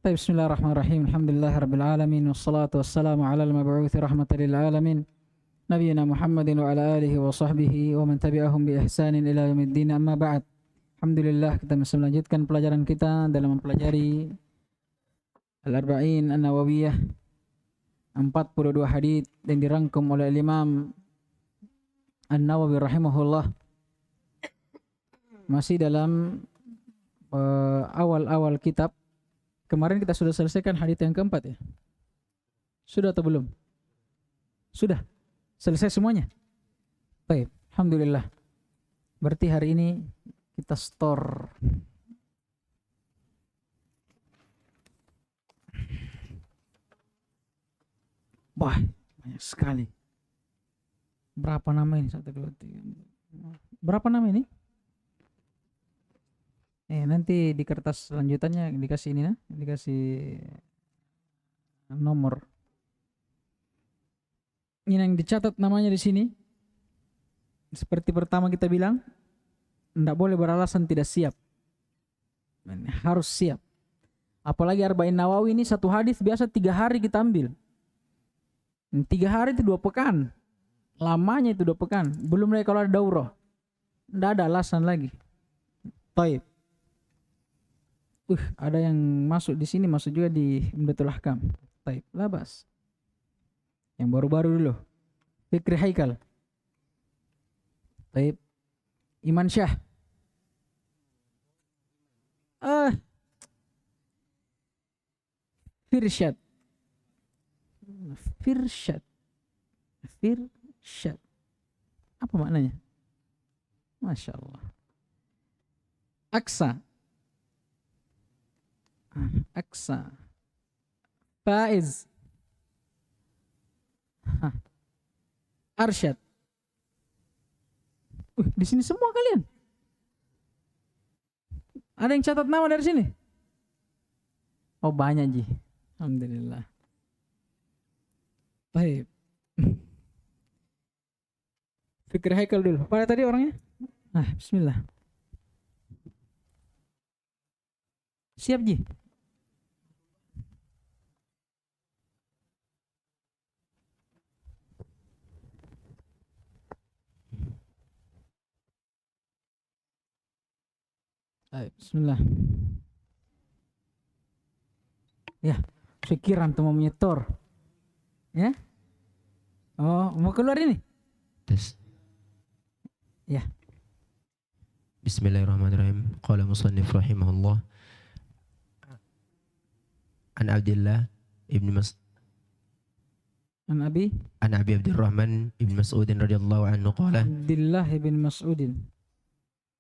Bismillahirrahmanirrahim. Alhamdulillahirabbil alamin wassalatu wassalamu ala al-mab'uuts rahmatan lil alamin nabiyina Muhammadin wa ala alihi wa sahbihi wa man tabi'ahum bi ihsanin ila yaumiddin, amma ba'd. Alhamdulillah, kita masih melanjutkan pelajaran kita dalam mempelajari Al-Arba'in An-Nawawiyah, 42 hadits yang dirangkum oleh Imam An-Nawawi rahimahullah. Masih dalam awal-awal kitab. Kemarin kita sudah selesaikan hadits yang keempat ya. Sudah atau belum? Sudah. Selesai semuanya. Baik, alhamdulillah. Berarti hari ini kita store banyak sekali. Berapa nama ini? 1, 2, 3. Berapa nama ini? Nanti di kertas lanjutannya dikasih ini dikasih nomor. Ini yang dicatat namanya di sini. Seperti pertama kita bilang, tidak boleh beralasan tidak siap. Harus siap. Apalagi Arba'in Nawawi ini satu hadis biasa 3 hari kita ambil. 3 hari itu 2 pekan. Lamanya itu 2 pekan. Belum lagi kalau ada daurah. Tidak ada alasan lagi. Baik. Ada yang masuk di sini, masuk juga di Umdatul Ahkam. Baik, labas. Yang baru-baru dulu. Fikri Haikal. Baik. Iman Syah. Firsyad. Apa maknanya? Masya Allah. Aksa. Faiz. Arsyad. Di sini semua kalian. Ada yang catat nama dari sini? Oh, banyak Ji. Alhamdulillah. Baik. Fikri Haikal dulu. Pada tadi orangnya? Bismillah. Siap Ji? Bismillah. Ya, pikiran tuh mau menyetor. Ya? Oh, mau keluar ini? Tes. Ya. Bismillahirrahmanirrahim. Qala musannif rahimahullah. An Abdillah ibn An Abi Abdurrahman ibn Mas'ud radhiyallahu anhu qala. Abdillah ibn Mas'udin.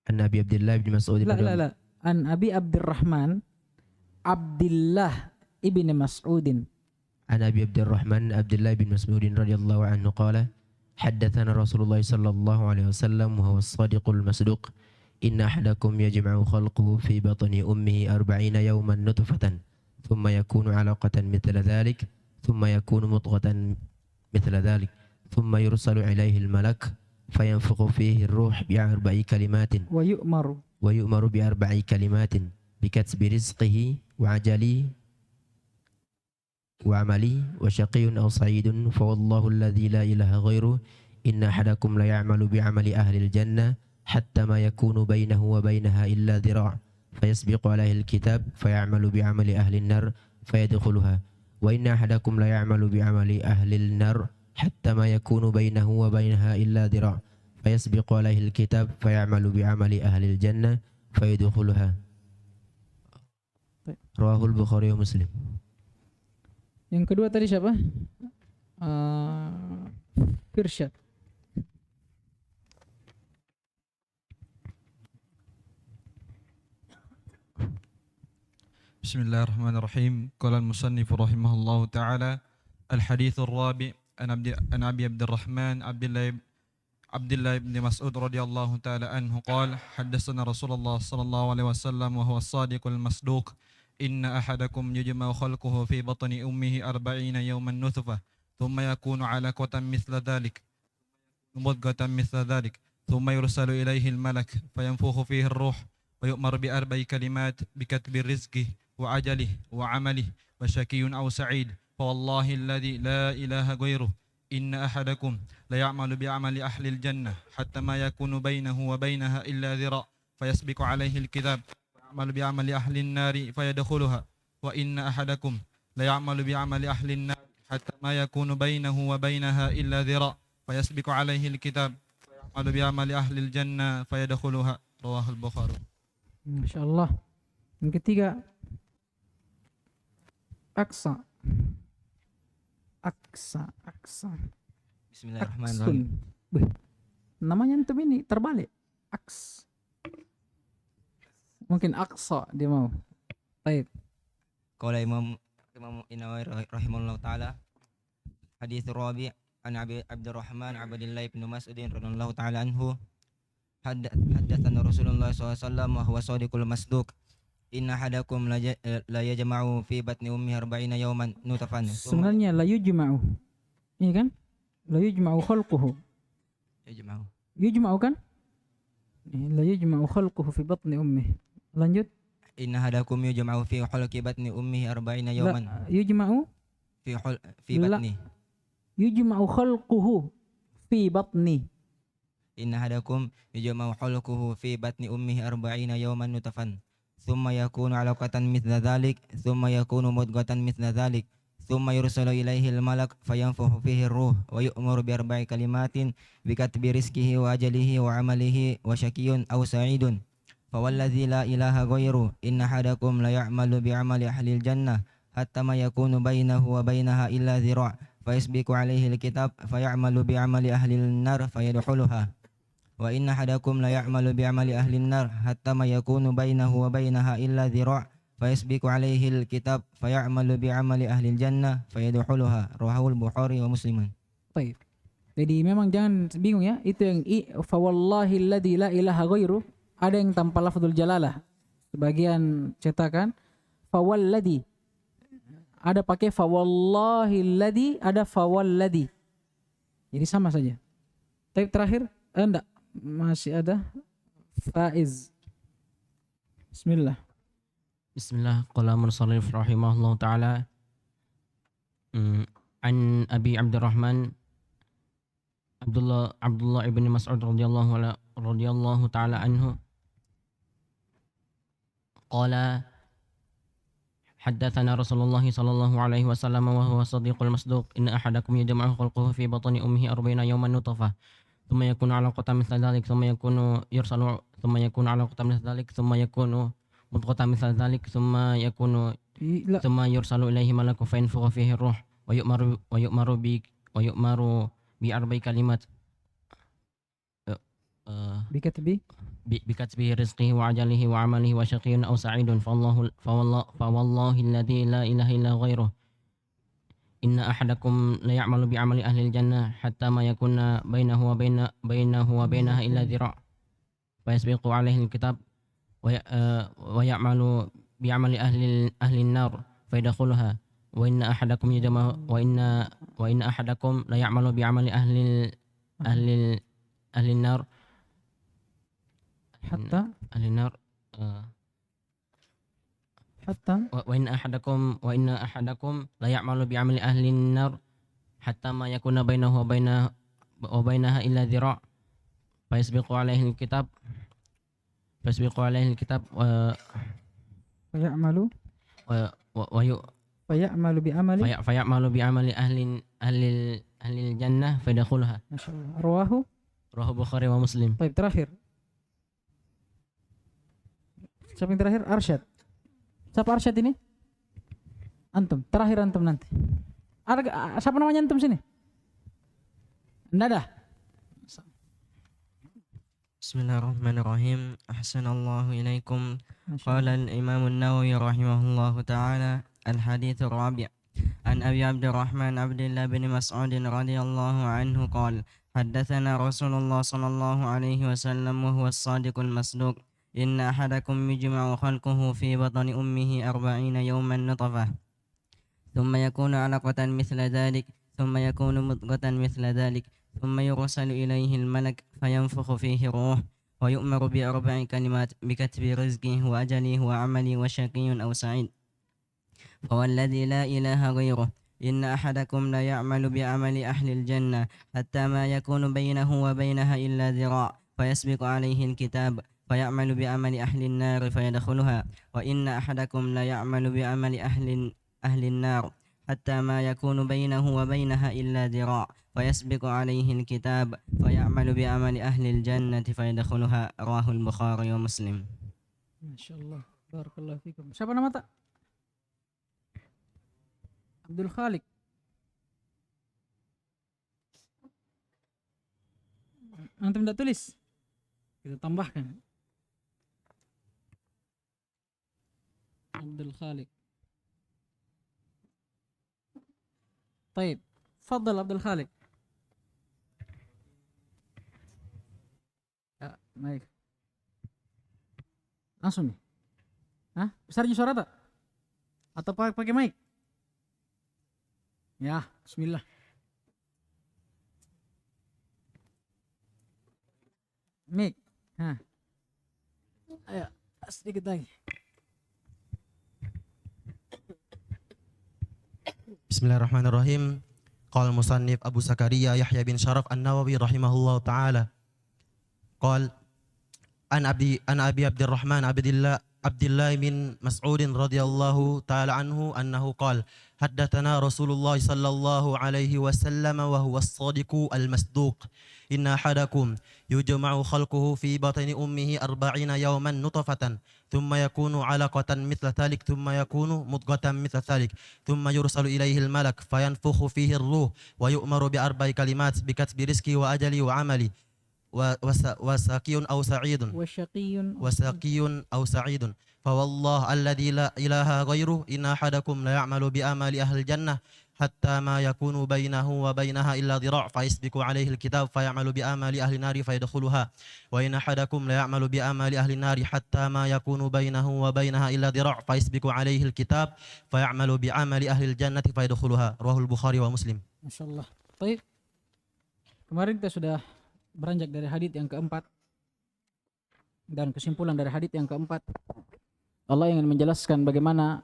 An Abi Abdillah ibn Mas'ud. La. An Abi Abdurrahman Abdillah ibn Mas'udin. An Abi Abdurrahman Abdillah ibn Mas'ud radhiyallahu anhu qala. Haddatsana Rasulullah sallallahu alaihi wasallam wa huwa as-sadiqul masduq. Inna ahadakum yajma'u khalquhu fi batni ummihi 40 yawman nutfatan. ثم يكون علقة مثل ذلك ثم يكون مضغة مثل ذلك ثم يرسل إليه الملك فينفخ فيه الروح ب4 كلمات ويؤمر ب4 كلمات بكتب رزقه وعجلي وعملي وشقي أو سعيد فوالله الذي لا إله غيره إن أحدكم ليعمل بعمل أهل الجنة حتى ما يكون بينه وبينها إلا ذراع فيسبق عليه الكتاب فيعمل بعمل أهل النار فيدخلها وإن أحدكم لا يعمل بعمل أهل النار حتى ما يكون بينه وبينها إلا ذراع فيسبق عليه الكتاب فيعمل بعمل أهل الجنة فيدخلها. رواه البخاري ومسلم. Yang kedua tadi siapa? Firsyad. بسم الله الرحمن الرحيم. قال المصنف رحمه الله تعالى: الحديث الرابع عن أبي عبد الرحمن عبد الله بن مسعود رضي الله تعالى عنه قال: حدثنا رسول الله صلى الله عليه وسلم وهو الصادق المصدوق إن أحدكم يجمع خلقه في بطن أمه 40 يوما نطفة ثم يكون علقة مثل ذلك مضغة مثل ذلك ثم يرسل إليه الملك فينفخ فيه الروح ويؤمر ب4 كلمات بكتب رزقه وأجله وعمله وشقي أو سعيد فوالله الذي لا إله غيره إن أحدكم ليعمل بعمل أهل الجنة حتى ما يكون بينه وبينها إلا ذراع فيسبق عليه الكتاب فيعمل بعمل أهل النار فيدخلها وإن أحدكم ليعمل بعمل أهل النار حتى ما يكون بينه وبينها إلا ذراع فيسبق عليه الكتاب فيعمل بعمل أهل الجنة فيدخلها رواه البخاري. Masya Allah. Yang ketiga, aksa. Bismillahirrahmanirrahim. Aksun. Beh, namanya antum ini terbalik. Aks. Mungkin aksa dia mau. Baik. Qala Imam Nawawi rahimahullah taala hadits rabi' an Abi Abdurrahman Abdullah bin Mas'ud radhiyallahu taala anhu haddatsana Rasulullah SAW wa huwa shadiqul masduq inna ahadakum la yajma'u fi batni ummi 40 yawman nutfan. Sebenarnya la yujma'u. Iya kan? La yujma'u khalquhu. Yujma'u kan? La yujma'u khalquhu fi batni ummi. Lanjut. Inna ahadakum yujma'u fi khalqi batni ummi 40 yawman. Yujma'u fi batni. Yujma'u khalquhu fi batni. Inna ahadakum yujma'u khalquhu fi batni ummi 40 yawman nutfan. Thumma yakunu 'alaqatan mithla dhalik, thumma yakunu mudghatan mithla dhalik, thumma yursalu ilaihi al-malak fayanfukhu fihi ar-ruh wa yu'maru bi arba'i kalimatin bi katbi rizqihi wa ajalihi wa 'amalihi wa syaqiyyun aw sa'idun. Fawalladzi la ilaha ghairu inna ahadakum la ya'malu bi 'amali ahli al-jannah hatta ma yakunu bainahu wa bainaha illa dhira' fayasbiqu 'alaihi al-kitab fay'amalu bi 'amali ahli an-nar fayadkhuluha. Wa inna ahadakum la ya'malu bi 'amali ahli an-nar hatta ma yakunu bainahu wa bainaha illa dhira' fayasbiqu 'alaihi al-kitab fay'amalu bi 'amali ahli al-jannah fayadkhuluha. Rawahul Bukhari wa Muslim. Baik. Jadi memang jangan bingung ya, itu yang fa wallahi alladzi la ilaha ghairu, ada yang tanpa lafzul jalalah. Sebagian cetakan fa walladzi, ada pakai fa wallahi alladzi, ada fa walladzi. Jadi sama saja. Tapi terakhir enggak, masih ada Faiz. Bismillah. Bismillah. Qala musannif rahimahullah taala an Abi Abdurrahman Abdullah ibn Mas'ud radhiyallahu taala anhu qala haddatsana Rasulullah sallallahu alaihi wasallam wa huwa shadiqul masduq inna ahadakum yajma'u khalquhu fi batni ummihi 40 yawman nutfah thumma yakunu 'alaqatan mithla dhalik thumma yakunu yursalu thumma yakunu 'alaqatan mithla dhalik thumma yakunu mudghatan mithla dhalik thumma yakunu thumma yursalu ilaihi malaku fa yanfukhu fihi ruh wa yu'maru bi arba'i kalimat bikatbi rizqihi wa ajalihi wa amalihi wa syaqiyyun aw sa'idun fawallahi alladzi la ilaha illa ghairuh inna ahadakum la ya'malu bi 'amali ahli al-jannah hatta ma yakuna bainahu wa bainaha illa dhira' fa yasbiqu 'alaihi al-kitab wa ya'malu bi 'amali ahli an-nar fa yadkhuluha wa inna ahadakum ahadakum la ya'malu bi 'amali ahli an-nar hatta ahli an-nar hatta wa inna ahadakum la ya'malu bi 'amali ahli an-nar hatta ma yakuna bainahu wa bainaha illa dhira' fa yasbiqu 'alaihi al-kitab wa ya'malu fayamalu bi amali ahli al-jannah fa yadkhuluha. Masyaallah. Rawahu Bukhari wa Muslim. Baik, terakhir. Siapa yang terakhir? Arsyad. Siapa Arsyad ini? Antum. Terakhir antum nanti. Ada siapa namanya antum sini? Enggak ada. Bismillahirrahmanirrahim. Ahsanallahu ilaikum. Qala al-Imam an-Nawawi rahimahullahu ta'ala al-hadits ar-rabi' an Abi Abdurrahman Abdullah bin Mas'ud radhiyallahu anhu qala haddatsana Rasulullah sallallahu alaihi wasallam wa huwa as-sadiqul masduq inna ahadakum yujma'u khalquhu fi batni ummihi 40 yawman nutfah thumma yakunu 'alaqatan mithla dhalik thumma yakunu mudghatan mithla dhalik thumma yursalu ilayhi al-malak fayanfukhu fihi ruh wa yu'maru bi arba'i kalimat bi katbi rizqihi wa ajalihi wa 'amalihi wa syaqiyyun aw sa'id. فوالذي لا إله غيره إن أحدكم لا يعمل بعمل أهل الجنة حتى ما يكون بينه وبينها إلا ذراع فيسبق عليه الكتاب فيعمل بعمل أهل النار فيدخلها وإن أحدكم لا يعمل بعمل أهل النار حتى ما يكون بينه وبينها إلا ذراع فيسبق عليه الكتاب فيعمل بعمل أهل الجنة فيدخلها رواه البخاري ومسلم. Masyaallah, barakallahu fikum. Siapa nama tak? Abdul Khalik. Antum tidak tulis? Kita tambahkan. Abdul Khalik. Taib. Fadal Abdul Khalik. Ya, baik. Langsung nih. Hah? Besar suara tak? Atau pakai mic? Ya, bismillah. Mic. Hah. Ayo, sedikit lagi. Bismillahirrahmanirrahim. Qala musannif Abu Zakaria Yahya bin Sharaf An-Nawawi rahimahullah ta'ala. Qala an Abi Abdurrahman Abdullah bin Mas'ud radhiyallahu ta'ala anhu annahu qala haddatsana Rasulullah sallallahu alaihi wasallam wa huwa as-sadiqu al-masduq inna ahadakum yujma'u khalquhu fi batni ummihi 40 yawman nutfatan thumma yakunu 'alaqatan mithla dhalik thumma yakunu mudghatan mithla dhalik thumma yursalu ilayhi al-malak fayanfukhu fihi ar-ruh wa yu'maru bi arba'i kalimat bi katbi rizqi wa ajali wa 'amali وساقي أو سعيد وساقي أو سعيد فوالله الذي لا إله غيره إن أحدكم لا يعمل بأعمال أهل الجنة حتى ما يكون بينه وبينها إلا ذراع فيسبق عليه الكتاب فيعمل بأعمال أهل النار فيدخلها وإن أحدكم لا يعمل بأعمال أهل النار حتى ما يكون بينه وبينها إلا ذراع فيسبق عليه الكتاب فيعمل بعمل أهل الجنة فيدخلها رواه البخاري ومسلم. Masyaallah. Baik. Kemarin kita sudah beranjak dari hadits yang keempat dan kesimpulan dari hadits yang keempat. Allah ingin menjelaskan bagaimana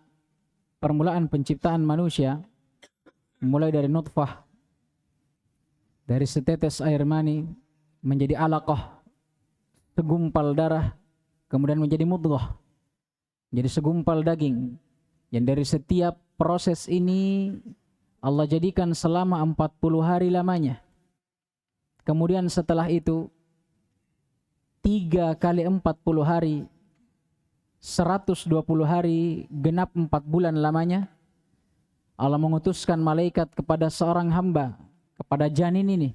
permulaan penciptaan manusia mulai dari nutfah, dari setetes air mani menjadi alaqah, segumpal darah, kemudian menjadi mudghah, jadi segumpal daging. Yang dari setiap proses ini Allah jadikan selama 40 hari lamanya. Kemudian setelah itu 3 kali 40 hari 120 hari genap 4 bulan lamanya Allah mengutuskan malaikat kepada seorang hamba, kepada janin ini,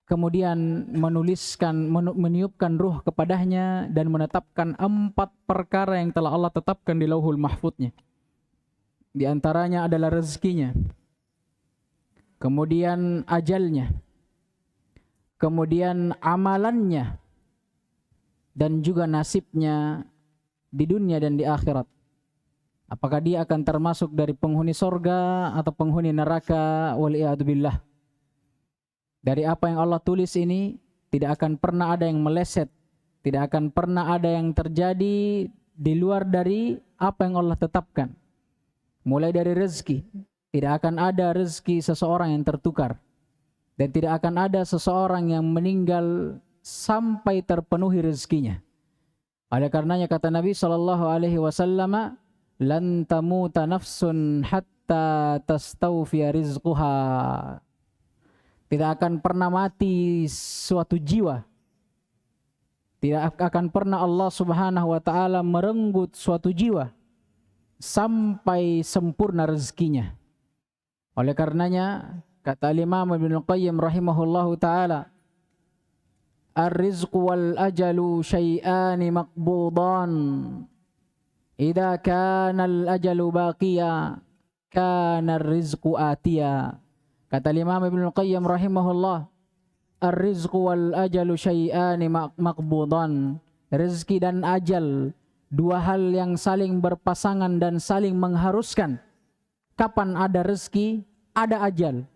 kemudian meniupkan ruh kepadanya dan menetapkan 4 perkara yang telah Allah tetapkan di Lauhul Mahfudnya. Di antaranya adalah rezekinya, kemudian ajalnya, kemudian amalannya, dan juga nasibnya di dunia dan di akhirat. Apakah dia akan termasuk dari penghuni sorga atau penghuni neraka, wal'iyadzubillah. Dari apa yang Allah tulis ini tidak akan pernah ada yang meleset, tidak akan pernah ada yang terjadi di luar dari apa yang Allah tetapkan. Mulai dari rezeki, tidak akan ada rezeki seseorang yang tertukar. Dan tidak akan ada seseorang yang meninggal sampai terpenuhi rezekinya. Oleh karenanya kata Nabi SAW, lan tamuta nafsun hatta tastawfiya rizquha. Tidak akan pernah mati suatu jiwa. Tidak akan pernah Allah Subhanahu wa taala merenggut suatu jiwa sampai sempurna rezekinya. Oleh karenanya kata Imam Ibnu Qayyim rahimahullahu taala, ar-rizqu wal ajalu syai'ani maqbudan. Idza kana al-ajalu baqiya kana ar-rizqu atiya. Kata Imam Ibnu Qayyim rahimahullah, ar-rizqu wal ajalu syai'ani maqbudan. Rezeki dan ajal, dua hal yang saling berpasangan dan saling mengharuskan. Kapan ada rezeki, ada ajal.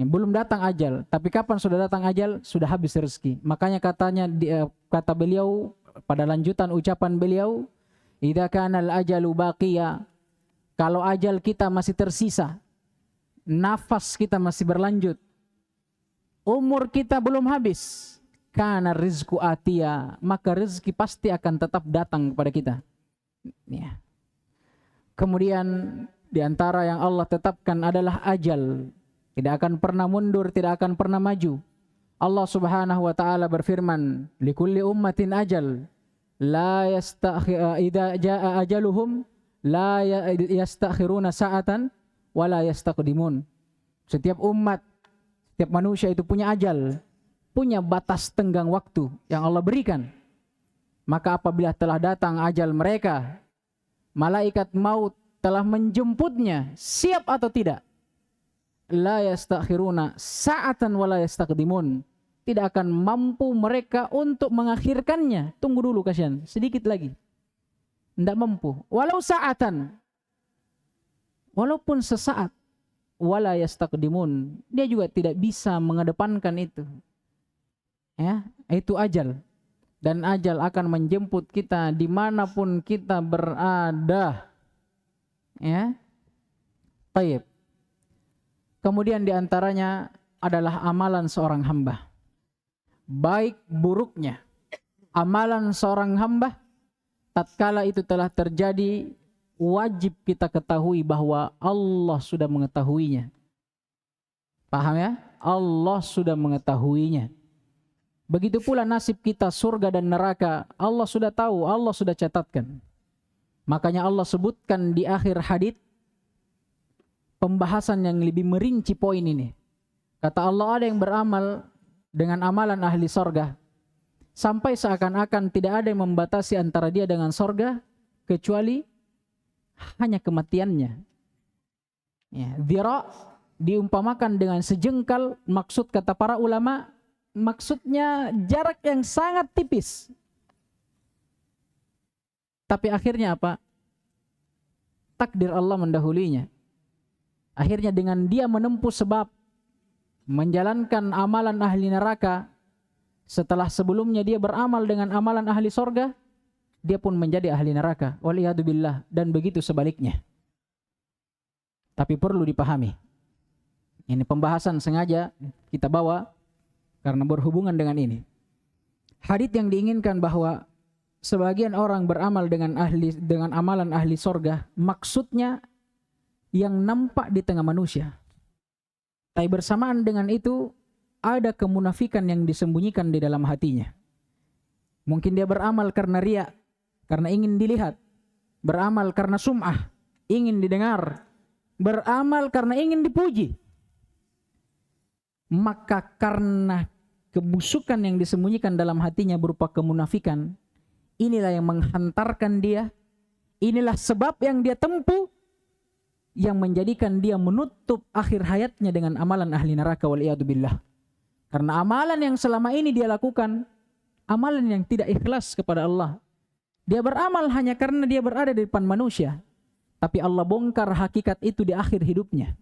Belum datang ajal, tapi kapan sudah datang ajal, sudah habis rezeki. Makanya kata beliau pada lanjutan ucapan beliau, idza kana al-ajalu baqiya, Kalau ajal kita masih tersisa, nafas kita masih berlanjut, umur kita belum habis, kana rizku atia, maka rezeki pasti akan tetap datang kepada kita. Ya. Kemudian di antara yang Allah tetapkan adalah ajal. Tidak akan pernah mundur, tidak akan pernah maju. Allah Subhanahu wa taala berfirman, "Likulli ummatin ajal, la idza jaa ajaluhum la yastakhiruna sa'atan wa la yastaqdimun." Setiap umat, setiap manusia itu punya ajal, punya batas tenggang waktu yang Allah berikan. Maka apabila telah datang ajal mereka, malaikat maut telah menjemputnya, siap atau tidak, la yastakhiruna sa'atan wa la yastaqdimun. Tidak akan mampu mereka untuk mengakhirkannya. Tunggu dulu kasihan, sedikit lagi. Tidak mampu. Walau sa'atan, walaupun sesaat, wala yastaqdimun, dia juga tidak bisa mengedepankan itu. Ya, itu ajal. Dan ajal akan menjemput kita dimanapun kita berada. Ya, baik. Kemudian diantaranya adalah amalan seorang hamba. Baik buruknya amalan seorang hamba, tatkala itu telah terjadi, wajib kita ketahui bahwa Allah sudah mengetahuinya. Paham ya? Allah sudah mengetahuinya. Begitu pula nasib kita surga dan neraka, Allah sudah tahu, Allah sudah catatkan. Makanya Allah sebutkan di akhir hadits pembahasan yang lebih merinci poin ini. Kata Allah, ada yang beramal dengan amalan ahli sorga, sampai seakan-akan tidak ada yang membatasi antara dia dengan sorga, kecuali hanya kematiannya. Ya, dhira diumpamakan dengan sejengkal, maksud kata para ulama, maksudnya jarak yang sangat tipis. Tapi akhirnya apa? Takdir Allah mendahulinya. Akhirnya dengan dia menempuh sebab menjalankan amalan ahli neraka, setelah sebelumnya dia beramal dengan amalan ahli sorga, dia pun menjadi ahli neraka. Waliyadzubillah. Dan begitu sebaliknya. Tapi perlu dipahami. Ini pembahasan sengaja kita bawa karena berhubungan dengan ini. Hadits yang diinginkan bahwa sebagian orang beramal dengan amalan ahli sorga, maksudnya yang nampak di tengah manusia. Tapi bersamaan dengan itu ada kemunafikan yang disembunyikan di dalam hatinya. Mungkin dia beramal karena riya, karena ingin dilihat. Beramal karena sum'ah, ingin didengar. Beramal karena ingin dipuji. Maka karena kebusukan yang disembunyikan dalam hatinya berupa kemunafikan, inilah yang menghantarkan dia, inilah sebab yang dia tempuh, yang menjadikan dia menutup akhir hayatnya dengan amalan ahli neraka waliyadzubillah. Karena amalan yang selama ini dia lakukan, amalan yang tidak ikhlas kepada Allah. Dia beramal hanya karena dia berada di depan manusia, tapi Allah bongkar hakikat itu di akhir hidupnya.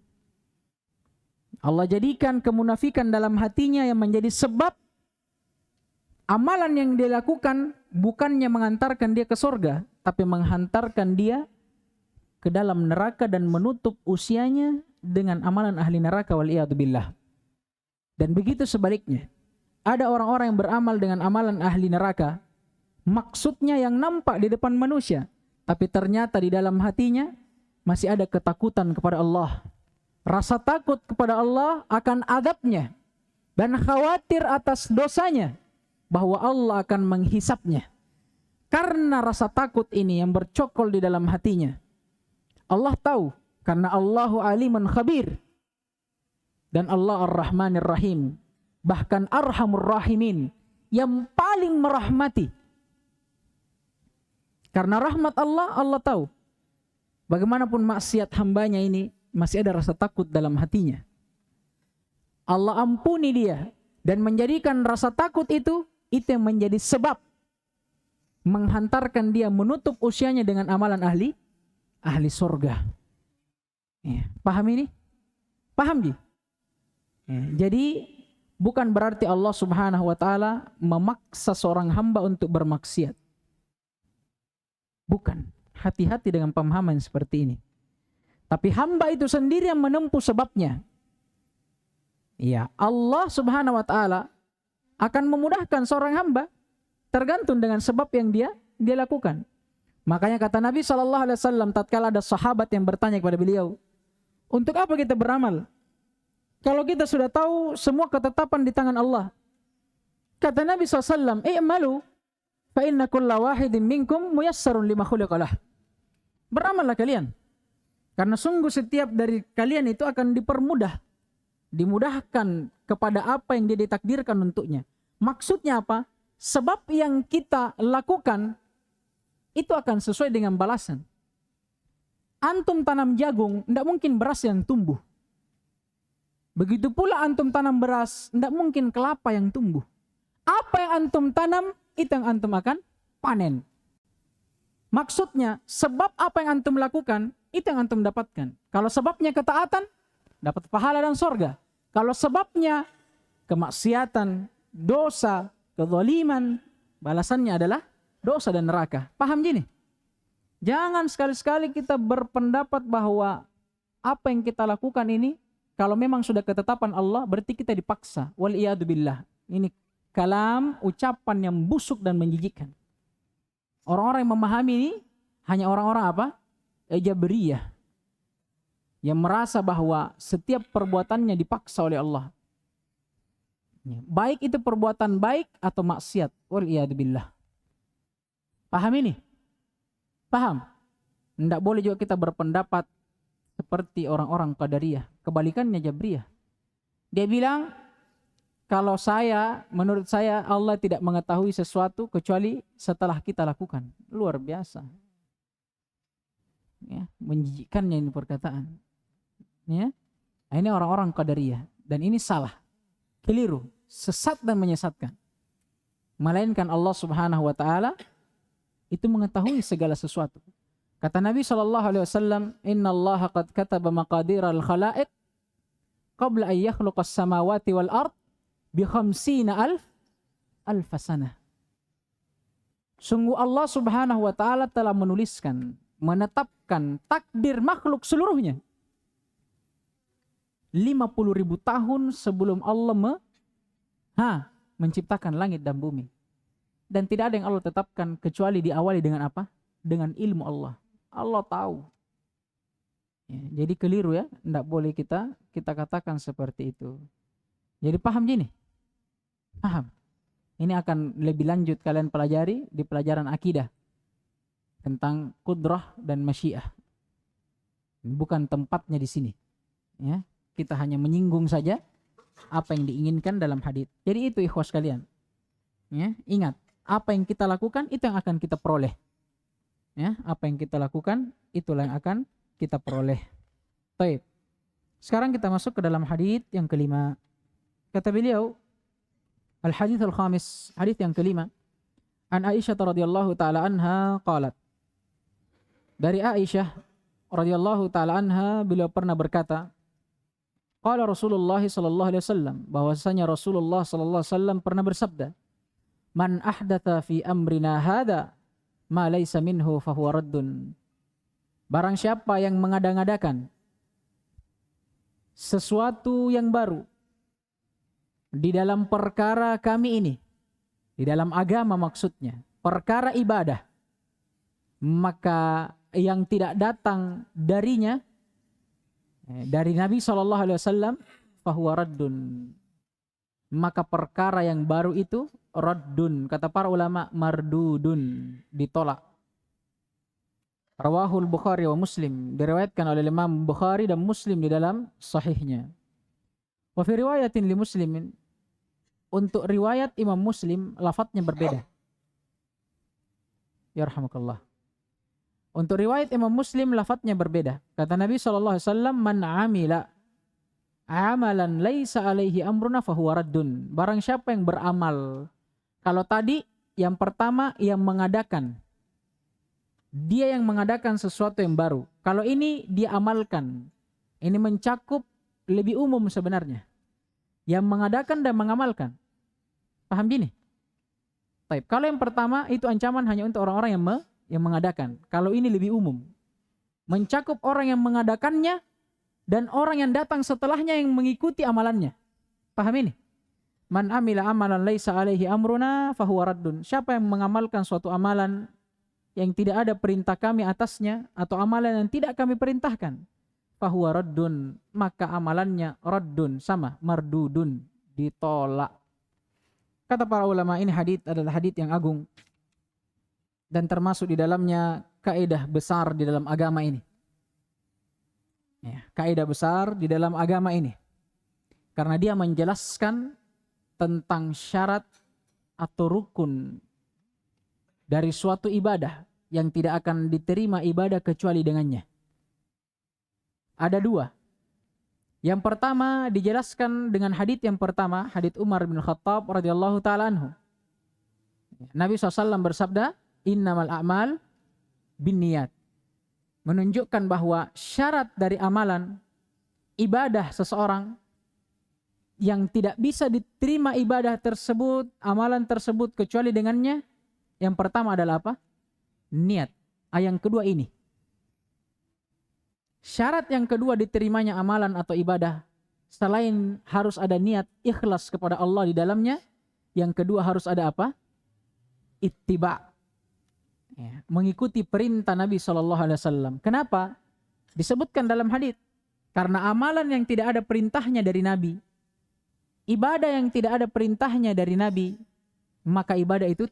Allah jadikan kemunafikan dalam hatinya yang menjadi sebab amalan yang dia lakukan bukannya mengantarkan dia ke surga, tapi menghantarkan dia ke dalam neraka dan menutup usianya dengan amalan ahli neraka waliyadzubillah. Dan begitu sebaliknya. Ada orang-orang yang beramal dengan amalan ahli neraka, maksudnya yang nampak di depan manusia, tapi ternyata di dalam hatinya masih ada ketakutan kepada Allah. Rasa takut kepada Allah akan adabnya dan khawatir atas dosanya bahwa Allah akan menghisapnya. Karena rasa takut ini yang bercokol di dalam hatinya, Allah tahu, karena Allahu aliman khabir. Dan Allah ar-Rahmanir Rahim, bahkan Arhamur Rahimin, yang paling merahmati. Karena rahmat Allah, Allah tahu bagaimanapun maksiat hambanya ini, masih ada rasa takut dalam hatinya. Allah ampuni dia dan menjadikan rasa takut itu yang menjadi sebab menghantarkan dia menutup usianya dengan amalan ahli surga. Ya, paham ini? Paham ji? Ya, jadi bukan berarti Allah Subhanahu wa taala memaksa seorang hamba untuk bermaksiat. Bukan. Hati-hati dengan pemahaman seperti ini. Tapi hamba itu sendiri yang menempuh sebabnya. Iya, Allah Subhanahu wa taala akan memudahkan seorang hamba tergantung dengan sebab yang dia lakukan. Makanya kata Nabi SAW tatkala ada sahabat yang bertanya kepada beliau, untuk apa kita beramal? Kalau kita sudah tahu semua ketetapan di tangan Allah. Kata Nabi SAW, i'malu fa inna kulla wahidin minkum muyassarun lima khuliqalah. Beramallah kalian. Karena sungguh setiap dari kalian itu akan dimudahkan kepada apa yang dia ditakdirkan untuknya. Maksudnya apa? Sebab yang kita lakukan itu akan sesuai dengan balasan. Antum tanam jagung, tidak mungkin beras yang tumbuh. Begitu pula antum tanam beras, tidak mungkin kelapa yang tumbuh. Apa yang antum tanam, itu yang antum akan panen. Maksudnya, sebab apa yang antum lakukan, itu yang antum dapatkan. Kalau sebabnya ketaatan, dapat pahala dan sorga. Kalau sebabnya kemaksiatan, dosa, kezaliman, balasannya adalah dosa dan neraka. Paham gini? Jangan sekali-sekali kita berpendapat bahwa apa yang kita lakukan ini, kalau memang sudah ketetapan Allah, berarti kita dipaksa. Wal'iyadzubillah. Ini kalam, ucapan yang busuk dan menjijikkan. Orang-orang yang memahami ini, hanya orang-orang apa? Jabriyah. Yang merasa bahwa setiap perbuatannya dipaksa oleh Allah. Baik itu perbuatan baik atau maksiat. Wal'iyadzubillah. Paham ini? Paham? Tidak boleh juga kita berpendapat seperti orang-orang Qadariyah. Kebalikannya Jabriyah. Dia bilang, kalau menurut saya Allah tidak mengetahui sesuatu kecuali setelah kita lakukan. Luar biasa. Ya, menjijikkannya ini perkataan. Ya. Nah, ini orang-orang Qadariyah. Dan ini salah. Keliru. Sesat dan menyesatkan. Melainkan Allah Subhanahu wa ta'ala itu mengetahui segala sesuatu. Kata Nabi SAW, Inna Allah qad kataba maqadir al-khalaiq qabla an yakhluqa as-samawati wal ard bi 50,000 sanah. Sungguh Allah Subhanahu wa ta'ala telah menuliskan, menetapkan takdir makhluk seluruhnya 50.000 tahun sebelum Allah menciptakan langit dan bumi. Dan tidak ada yang Allah tetapkan kecuali diawali dengan apa? Dengan ilmu Allah. Allah tahu. Ya, jadi keliru ya. Tidak boleh kita katakan seperti itu. Jadi paham gini? Paham. Ini akan lebih lanjut kalian pelajari di pelajaran akidah. Tentang kudrah dan masyiah. Bukan tempatnya di sini. Ya, kita hanya menyinggung saja apa yang diinginkan dalam hadits. Jadi itu ikhwas kalian. Ya, ingat. Apa yang kita lakukan, itu yang akan kita peroleh. Ya, apa yang kita lakukan, itulah yang akan kita peroleh. Baik. Sekarang kita masuk ke dalam hadits yang kelima. Kata beliau, al-hadits al-khamis, hadits yang kelima. An Aisyah radhiyallahu taala anha qalat. Dari Aisyah radhiyallahu taala anha, beliau pernah berkata, qala Rasulullah sallallahu alaihi wasallam, bahwasanya Rasulullah sallallahu alaihi wasallam pernah bersabda, Man ahdatha fi amrina hada ma laysa minhu fahuwa raddun. Barang siapa yang mengada-ngadakan sesuatu yang baru di dalam perkara kami ini, di dalam agama maksudnya, perkara ibadah, maka yang tidak datang darinya, dari Nabi SAW, fahuwa raddun. Maka perkara yang baru itu raddun, kata para ulama mardudun, ditolak. Rawahul Bukhari wa Muslim, diriwayatkan oleh Imam Bukhari dan Muslim di dalam sahihnya. Wa fi riwayatin li Muslimin, untuk riwayat Imam Muslim lafadznya berbeda. Yarhamukallah. Untuk riwayat Imam Muslim lafadznya berbeda. Kata Nabi SAW, man amila amalan laisa alaihi amruna fahuwa raddun. Barang siapa yang beramal. Kalau tadi yang pertama yang mengadakan. Dia yang mengadakan sesuatu yang baru. Kalau ini dia amalkan. Ini mencakup lebih umum sebenarnya. Yang mengadakan dan mengamalkan. Paham gini? Baik. Kalau yang pertama itu ancaman hanya untuk orang-orang yang mengadakan. Kalau ini lebih umum. mencakup orang yang mengadakannya dan orang yang datang setelahnya yang mengikuti amalannya. Paham ini? Man amila amalan laisa alaihi amruna fahuwa raddun. Siapa yang mengamalkan suatu amalan yang tidak ada perintah kami atasnya atau amalan yang tidak kami perintahkan, fahuwa raddun, maka amalannya raddun, sama mardudun, ditolak. Kata para ulama, ini hadits adalah hadits yang agung dan termasuk di dalamnya kaidah besar di dalam agama ini. Ya, kaidah besar di dalam agama ini. Karena dia menjelaskan tentang syarat atau rukun dari suatu ibadah yang tidak akan diterima ibadah kecuali dengannya. Ada dua. Yang pertama dijelaskan dengan hadits yang pertama, hadits Umar bin Khattab radhiyallahu taala anhu. Nabi SAW bersabda, innamal a'mal binniyat. Menunjukkan bahwa syarat dari amalan ibadah seseorang yang tidak bisa diterima ibadah tersebut, amalan tersebut kecuali dengannya, yang pertama adalah apa? Niat. Yang kedua ini. Syarat yang kedua diterimanya amalan atau ibadah, selain harus ada niat ikhlas kepada Allah di dalamnya, yang kedua harus ada apa? Ittiba. Ya, mengikuti perintah Nabi SAW. Kenapa? Disebutkan dalam hadits. Karena amalan yang tidak ada perintahnya dari Nabi, ibadah yang tidak ada perintahnya dari Nabi, maka ibadah itu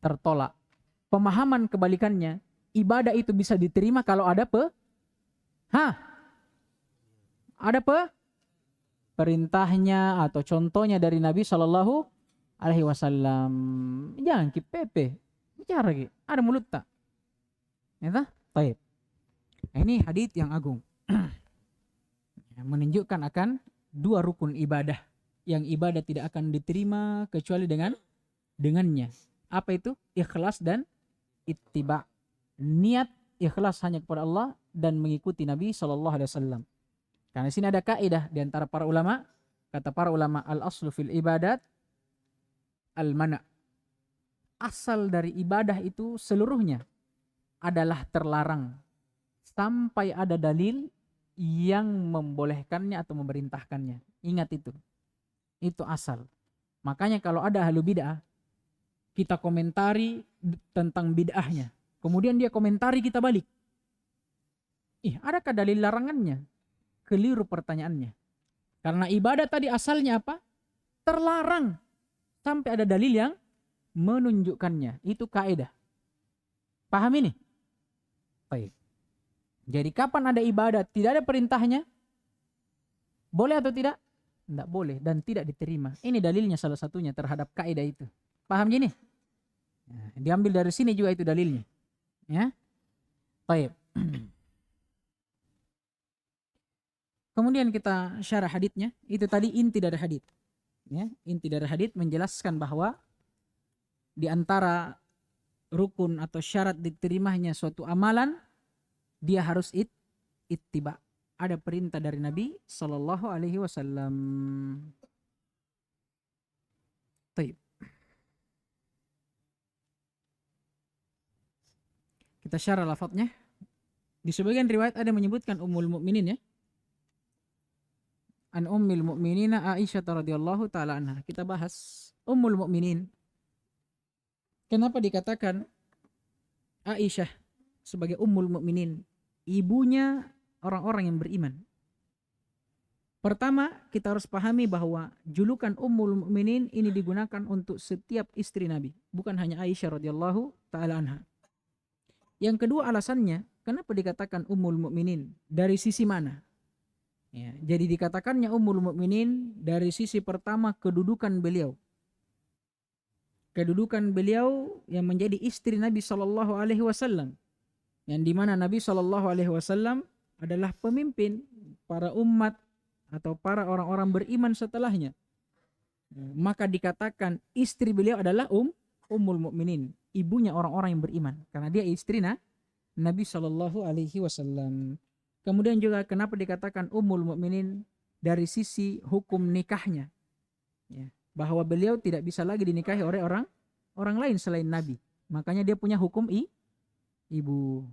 tertolak. Pemahaman kebalikannya, ibadah itu bisa diterima kalau ada perintahnya atau contohnya dari Nabi Shallallahu Alaihi Wasallam. Jangan kipepe, bicara lagi. Ada mulut tak? Ya, baik. Ini hadits yang agung, menunjukkan akan dua rukun ibadah yang ibadah tidak akan diterima kecuali dengannya. Apa itu? Ikhlas dan ittiba. Niat ikhlas hanya kepada Allah dan mengikuti Nabi SAW. Karena di sini ada kaidah di antara para ulama. Kata para ulama, al-aslu fil ibadat al-mana'. Asal dari ibadah itu seluruhnya adalah terlarang sampai ada dalil yang membolehkannya atau memerintahkannya. Ingat itu. Itu asal. Makanya kalau ada ahlu bid'ah, kita komentari tentang bid'ahnya. Kemudian dia komentari kita balik. Adakah dalil larangannya? Keliru pertanyaannya. Karena ibadah tadi asalnya apa? Terlarang. Sampai ada dalil yang menunjukkannya. Itu kaidah. Paham ini? Baik. Jadi kapan ada ibadah tidak ada perintahnya, boleh atau tidak? Tidak boleh dan tidak diterima. Ini dalilnya salah satunya terhadap kaidah itu. Paham gini? Nah, diambil dari sini juga itu dalilnya. Ya. Baik. Kemudian kita syarah haditsnya. Itu tadi inti dari hadits. Ya, inti dari hadits menjelaskan bahwa di antara rukun atau syarat diterimanya suatu amalan, dia harus ittiba. Ada perintah dari Nabi Sallallahu Alaihi Wasallam. Baik. Kita syarah lafadznya. Di sebagian riwayat ada menyebutkan Ummul Mukminin ya. An Ummil Mukminina Aisyah radhiyallahu taala anha. Kita bahas Ummul Mukminin. Kenapa dikatakan Aisyah sebagai Ummul Mukminin? Ibunya orang-orang yang beriman. Pertama, kita harus pahami bahwa julukan Ummul Mukminin ini digunakan untuk setiap istri Nabi, bukan hanya Aisyah radhiyallahu taala anha. Yang kedua alasannya, kenapa dikatakan Ummul Mukminin? Dari sisi mana? Ya, jadi dikatakannya Ummul Mukminin dari sisi pertama kedudukan beliau. Kedudukan beliau yang menjadi istri Nabi Sallallahu Alaihi Wasallam. Yang dimana Nabi Sallallahu Alaihi Wasallam adalah pemimpin para umat atau para orang-orang beriman setelahnya. Maka dikatakan istri beliau adalah Ummul Mukminin, ibunya orang-orang yang beriman, karena dia istri Nabi Sallallahu Alaihi Wasallam. Kemudian juga kenapa dikatakan Ummul Mukminin dari sisi hukum nikahnya, ya, bahwa beliau tidak bisa lagi dinikahi oleh orang lain selain Nabi. Makanya dia punya hukum ibu.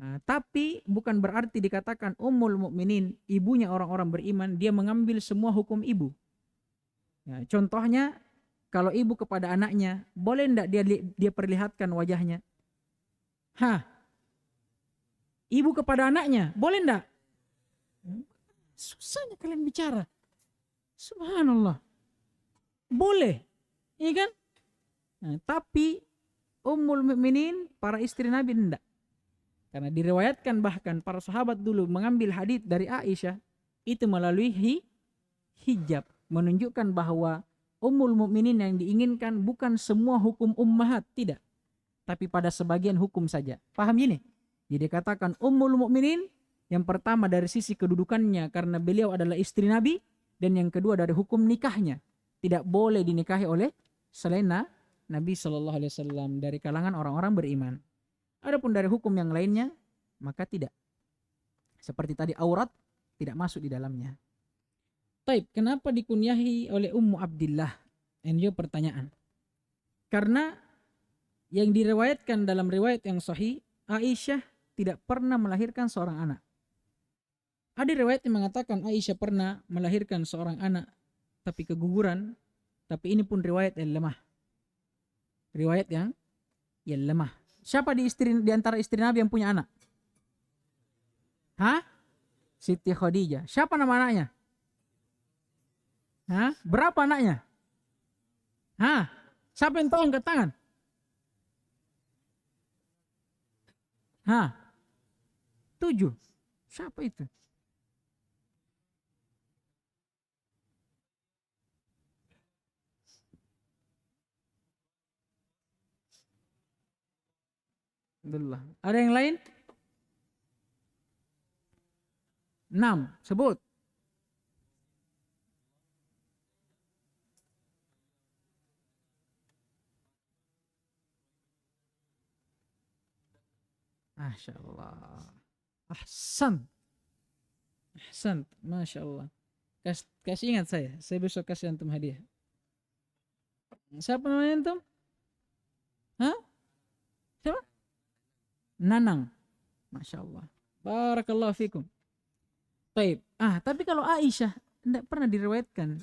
Nah, tapi bukan berarti dikatakan Ummul Mukminin, ibunya orang-orang beriman, dia mengambil semua hukum ibu. Ya, contohnya kalau ibu kepada anaknya, boleh enggak dia perlihatkan wajahnya? Hah? Ibu kepada anaknya, boleh enggak? Susahnya kalian bicara. Subhanallah. Boleh. Iya kan? Nah, tapi Ummul Mukminin, para istri Nabi enggak. Karena diriwayatkan bahkan para sahabat dulu mengambil hadis dari Aisyah itu melalui hijab, menunjukkan bahwa Ummul Mukminin yang diinginkan bukan semua hukum ummahat, tidak, tapi pada sebagian hukum saja. Paham ini? Jadi katakan Ummul Mukminin yang pertama dari sisi kedudukannya karena beliau adalah istri Nabi, dan yang kedua dari hukum nikahnya, tidak boleh dinikahi oleh selain Nabi Shallallahu Alaihi Wasallam dari kalangan orang-orang beriman. Adapun dari hukum yang lainnya, maka tidak. Seperti tadi aurat tidak masuk di dalamnya. Taib, kenapa dikunyahi oleh Ummu Abdillah? Ini juga pertanyaan. Karena yang diriwayatkan dalam riwayat yang sahih, Aisyah tidak pernah melahirkan seorang anak. Ada riwayat yang mengatakan Aisyah pernah melahirkan seorang anak, tapi keguguran. Tapi ini pun riwayat yang lemah. Riwayat yang lemah. Siapa di antara istri Nabi yang punya anak? Hah? Siti Khadijah. Siapa nama anaknya? Hah? Berapa anaknya? Hah? Siapa yang tahu angkat tangan? Hah? 7. Siapa itu? Alhamdulillah. Ada yang lain? 6. Sebut. Masya Allah. Ahsan. Ahsan. Masya Allah. Kasih ingat saya besok kasih antum hadiah. Siapa namanya antum? Hah? Siapa? Nanang. Masya Allah. Barakallahu fikum. Taib. Tapi kalau Aisyah tidak pernah diriwayatkan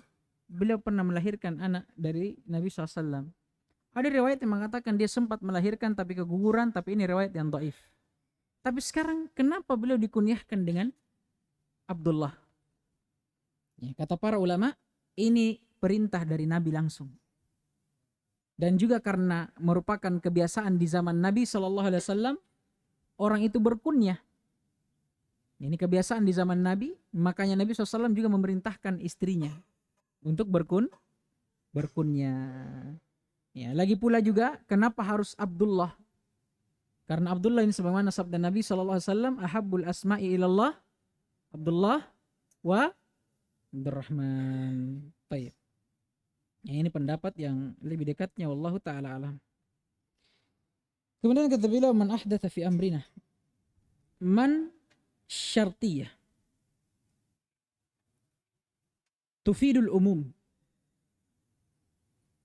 beliau pernah melahirkan anak dari Nabi SAW. Ada riwayat yang mengatakan dia sempat melahirkan tapi keguguran, tapi ini riwayat yang dhaif. Tapi sekarang kenapa beliau dikunyahkan dengan Abdullah? Ya, kata para ulama, ini perintah dari Nabi langsung. Dan juga karena merupakan kebiasaan di zaman Nabi SAW, orang itu berkunyah. Ini kebiasaan di zaman Nabi, makanya Nabi SAW juga memerintahkan istrinya untuk berkunyah. Ya, lagi pula juga kenapa harus Abdullah? Karena Abdullah ini sebagaimana sabda Nabi SAW, ahabbul asma'i ilallah Abdullah wa Abdurrahman. Baik. Ya, ini pendapat yang lebih dekatnya, wallahu ta'ala alam. Kemudian kata beliau, man ahdatha fi amrina. Man syartiyah. Tufidul umum.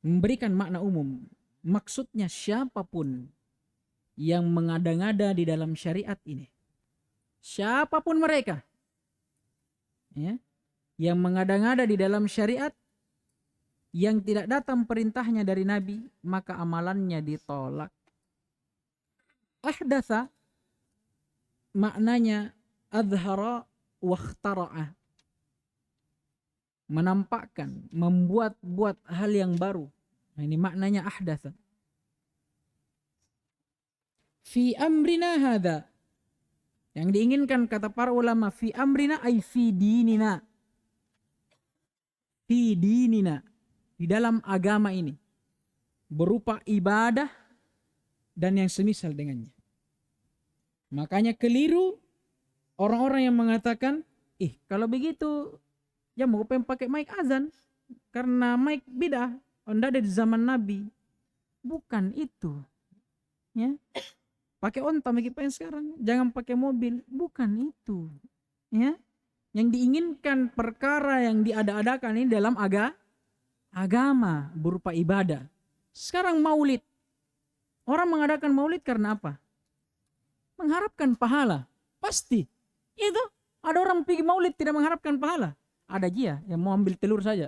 Memberikan makna umum. Maksudnya siapapun yang mengada-ngada di dalam syariat ini. Siapapun mereka. Ya, yang mengada-ngada di dalam syariat, yang tidak datang perintahnya dari Nabi, maka amalannya ditolak. Ahdatha maknanya adhara wa ikhtara'a, menampakkan, membuat hal yang baru. Nah, ini maknanya ahdatha. Fi amrina hadha, yang diinginkan kata para ulama, fi amrina ay fi dinina. Fi dinina, di dalam agama ini, berupa ibadah dan yang semisal dengannya. Makanya keliru orang-orang yang mengatakan, kalau begitu ya mau pengen pakai mic azan karena mic bidah, ada di zaman Nabi. Bukan itu. Ya. Pakai onta mic pengen sekarang, jangan pakai mobil. Bukan itu. Ya. Yang diinginkan perkara yang diada-adakan ini dalam agama berupa ibadah. Sekarang maulid. Orang mengadakan maulid karena apa? Mengharapkan pahala. Pasti. Itu. Ada orang pergi maulid tidak mengharapkan pahala. Ada dia yang mau ambil telur saja.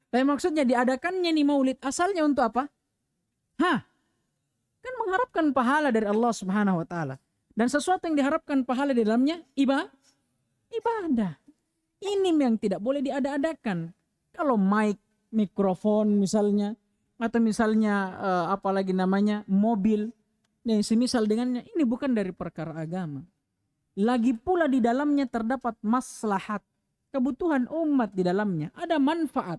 Tapi maksudnya diadakannya nih maulid asalnya untuk apa? Kan mengharapkan pahala dari Allah Subhanahu wa taala. Dan sesuatu yang diharapkan pahala di dalamnya ibadah. Ini yang tidak boleh diada-adakan. Kalau mikrofon misalnya, atau misalnya apalagi namanya mobil, nih semisal dengannya, ini bukan dari perkara agama. Lagi pula di dalamnya terdapat maslahat, kebutuhan umat di dalamnya, ada manfaat.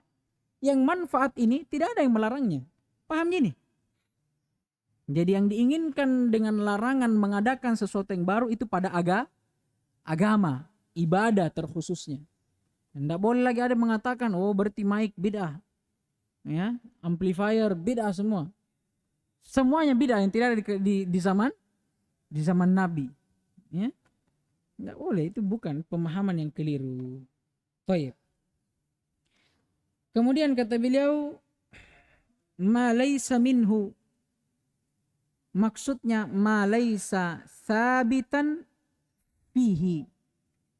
Yang manfaat ini tidak ada yang melarangnya. Paham gini? Jadi yang diinginkan dengan larangan mengadakan sesuatu yang baru itu pada agama, ibadah terkhususnya. Tidak boleh lagi ada mengatakan, oh berarti mic bid'ah, ya, amplifier bid'ah semua. Semuanya bid'ah yang tidak ada di zaman Nabi. Ya, tidak boleh, itu bukan pemahaman yang keliru. Baik. Kemudian kata beliau, ma laysa minhu. Maksudnya ma laysa sabitan fihi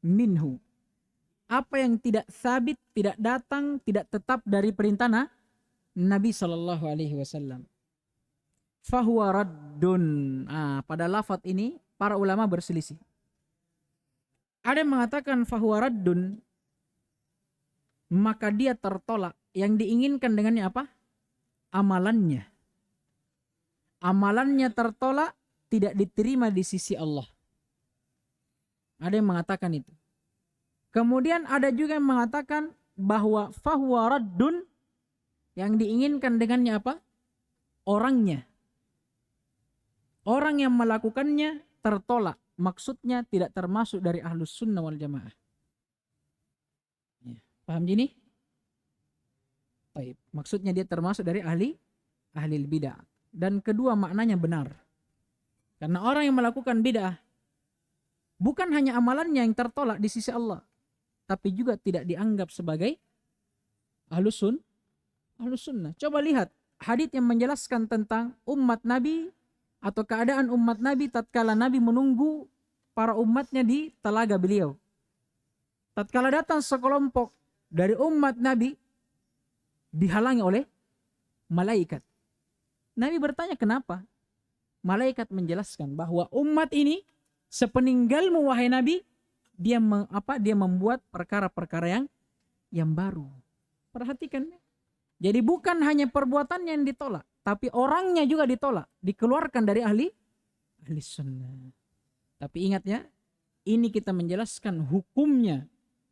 minhu. Apa yang tidak sabit, tidak datang, tidak tetap dari perintah Nabi sallallahu alaihi wasallam. Fahuwa raddun. Pada lafaz ini para ulama berselisih. Ada yang mengatakan fahuwa raddun, maka dia tertolak. Yang diinginkan dengannya apa? Amalannya. Amalannya tertolak, tidak diterima di sisi Allah. Ada yang mengatakan itu. Kemudian ada juga yang mengatakan bahwa fahuwa raddun, yang diinginkan dengannya apa? Orangnya. Orang yang melakukannya tertolak. Maksudnya tidak termasuk dari ahlus sunnah wal jamaah. Paham gini? Baik. Maksudnya dia termasuk dari ahli bid'ah. Dan kedua maknanya benar. Karena orang yang melakukan bid'ah bukan hanya amalannya yang tertolak di sisi Allah, tapi juga tidak dianggap sebagai ahlus sunnah. Coba lihat hadits yang menjelaskan tentang umat Nabi atau keadaan umat Nabi tatkala Nabi menunggu para umatnya di telaga beliau. Tatkala datang sekelompok dari umat Nabi dihalangi oleh malaikat. Nabi bertanya kenapa? Malaikat menjelaskan bahwa umat ini sepeninggalmu wahai Nabi, dia membuat perkara-perkara yang baru. Perhatikan. Jadi bukan hanya perbuatannya yang ditolak, tapi orangnya juga ditolak, dikeluarkan dari ahli sunnah. Tapi ingat ya, ini kita menjelaskan hukumnya,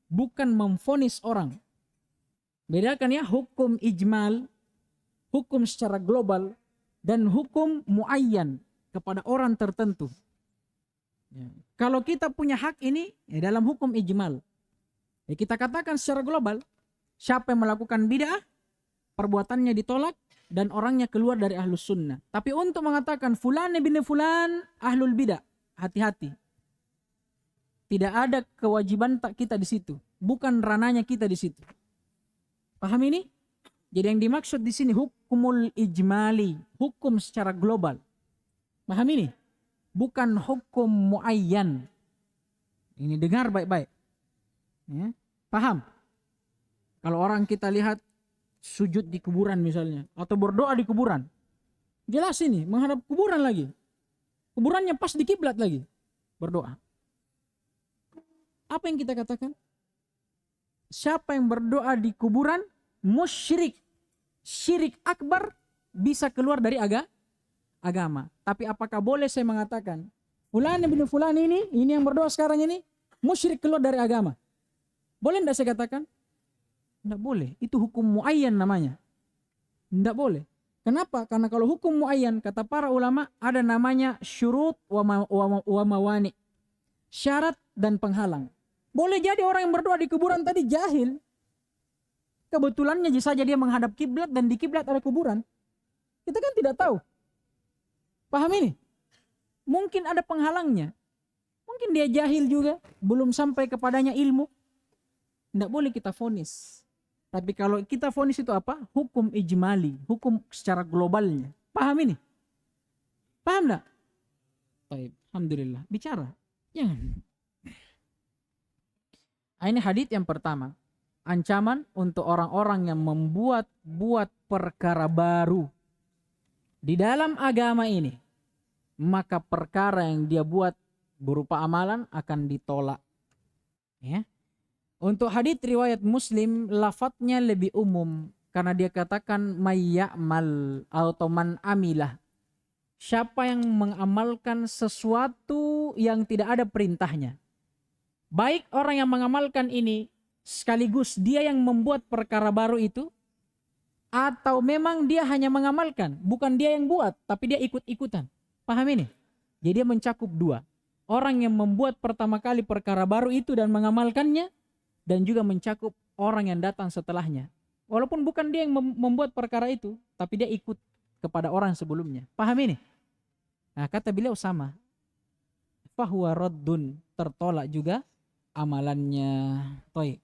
bukan memvonis orang. Bedakan ya, hukum ijmal, hukum secara global, dan hukum muayyan kepada orang tertentu. Ya. Kalau kita punya hak ini dalam hukum ijmal, kita katakan secara global, siapa yang melakukan bid'ah, perbuatannya ditolak dan orangnya keluar dari ahlus sunnah. Tapi untuk mengatakan fulan bin fulan ahlul bid'ah, hati-hati. Tidak ada kewajiban kita di situ, bukan rananya kita di situ. Paham ini? Jadi yang dimaksud di sini hukumul ijmali, hukum secara global. Paham ini? Bukan hukum muayyan. Ini dengar baik-baik. Ya, paham? Kalau orang kita lihat sujud di kuburan misalnya, atau berdoa di kuburan, jelas ini menghadap kuburan lagi. Kuburannya pas di kiblat lagi, berdoa. Apa yang kita katakan? Siapa yang berdoa di kuburan musyrik, syirik akbar, bisa keluar dari agama. Tapi apakah boleh saya mengatakan fulan bin fulan ini yang berdoa sekarang ini musyrik, keluar dari agama? Boleh tidak saya katakan? Tidak boleh. Itu hukum muayyan namanya. Tidak boleh. Kenapa? Karena kalau hukum muayyan, kata para ulama, ada namanya syurut wa mawani, syarat dan penghalang. Boleh jadi orang yang berdoa di kuburan tadi jahil, kebetulannya saja dia menghadap kiblat dan di kiblat ada kuburan. Kita kan tidak tahu. Paham ini? Mungkin ada penghalangnya. Mungkin dia jahil juga, belum sampai kepadanya ilmu. Tidak boleh kita vonis. Tapi kalau kita vonis itu apa? Hukum ijmali, hukum secara globalnya. Paham ini? Paham enggak? Taib. Alhamdulillah. Bicara. Jangan. Ini hadits yang pertama. Ancaman untuk orang-orang yang buat perkara baru di dalam agama ini. Maka perkara yang dia buat berupa amalan akan ditolak. Ya. Untuk hadits riwayat Muslim, lafadznya lebih umum karena dia katakan mayyamal atau man amilah. Siapa yang mengamalkan sesuatu yang tidak ada perintahnya. Baik orang yang mengamalkan ini sekaligus dia yang membuat perkara baru itu, atau memang dia hanya mengamalkan, bukan dia yang buat, tapi dia ikut-ikutan. Paham ini? Jadi dia mencakup dua. Orang yang membuat pertama kali perkara baru itu dan mengamalkannya, dan juga mencakup orang yang datang setelahnya. Walaupun bukan dia yang membuat perkara itu, tapi dia ikut kepada orang sebelumnya. Paham ini? Nah, kata beliau sama. Fahuwa raddun, tertolak juga amalannya. Toy.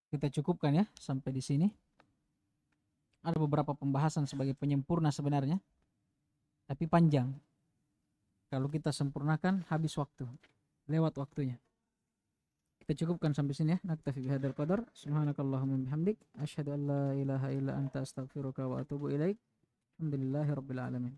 Kita cukupkan ya sampai di sini. Ada beberapa pembahasan sebagai penyempurna sebenarnya, tapi panjang. Kalau kita sempurnakan habis waktu, lewat waktunya. Kita cukupkan sampai sini ya. Naktafi bihadzal qadar. Subhanakallahumma bihamdik asyhadu an la ilaha illa anta astaghfiruka wa atubu ilaik. Alhamdulillahirabbil alamin.